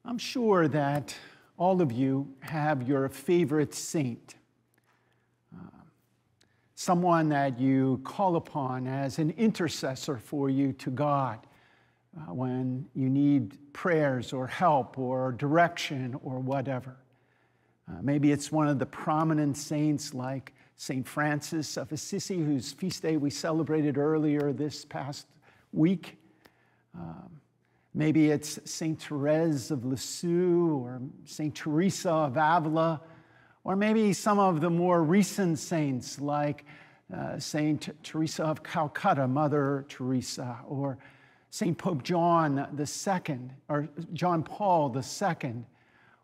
I'm sure that all of you have your favorite saint, someone that you call upon as an intercessor for you to God when you need prayers or help or direction or whatever. Maybe it's one of the prominent saints like St. Francis of Assisi, whose feast day we celebrated earlier this past week. Maybe it's St. Therese of Lisieux or St. Teresa of Avila, or maybe some of the more recent saints like St. Teresa of Calcutta, Mother Teresa, or St. Pope John II, or John Paul II,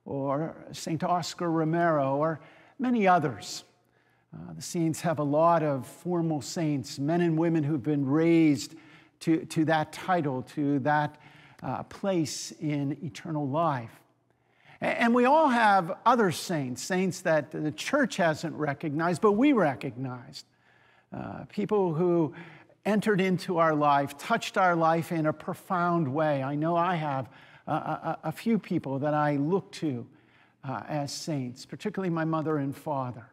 or St. Oscar Romero, or many others. The saints have a lot of formal saints, men and women who've been raised to that title, to that place in eternal life. And we all have other saints, saints that the church hasn't recognized, but we recognized. People who entered into our life, touched our life in a profound way. I know I have a few people that I look to as saints, particularly my mother and father.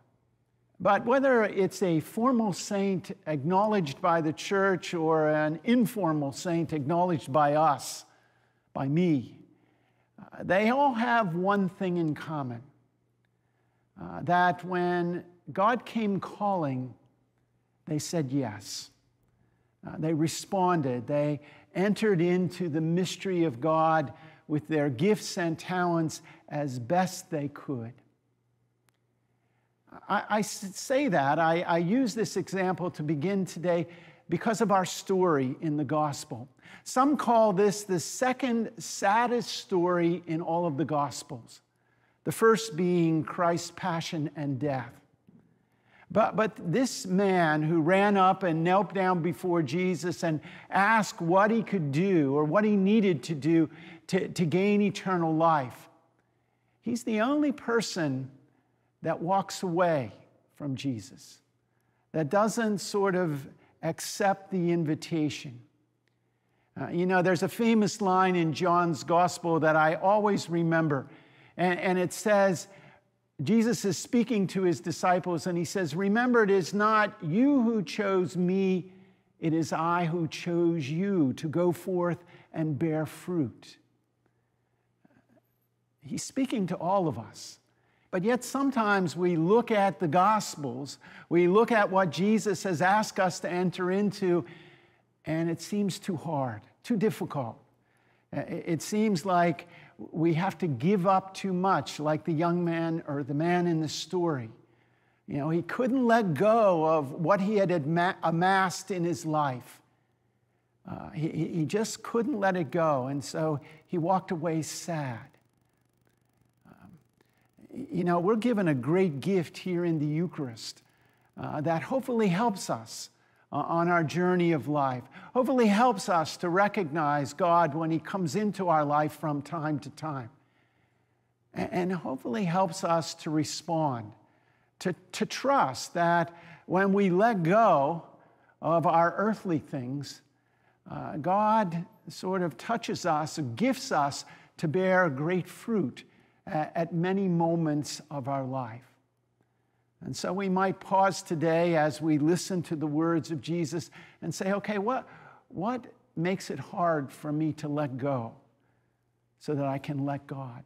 But whether it's a formal saint acknowledged by the church or an informal saint acknowledged by us, by me, they all have one thing in common, that when God came calling, they said yes. They responded. They entered into the mystery of God with their gifts and talents as best they could. I say that, I use this example to begin today because of our story in the gospel. Some call this the second saddest story in all of the gospels, the first being Christ's passion and death. But this man who ran up and knelt down before Jesus and asked what he could do or what he needed to do to gain eternal life, he's the only person that walks away from Jesus, that doesn't sort of accept the invitation. There's a famous line in John's gospel that I always remember, and it says, Jesus is speaking to his disciples, and he says, "Remember, it is not you who chose me, it is I who chose you to go forth and bear fruit." He's speaking to all of us. But yet sometimes we look at the Gospels, we look at what Jesus has asked us to enter into, and it seems too hard, too difficult. It seems like we have to give up too much, like the young man or the man in the story. He couldn't let go of what he had amassed in his life. He just couldn't let it go, and so he walked away sad. We're given a great gift here in the Eucharist that hopefully helps us on our journey of life, hopefully helps us to recognize God when he comes into our life from time to time, and hopefully helps us to respond, to trust that when we let go of our earthly things, God sort of touches us, gifts us to bear great fruit at many moments of our life. And so we might pause today as we listen to the words of Jesus and say, okay, what makes it hard for me to let go so that I can let God?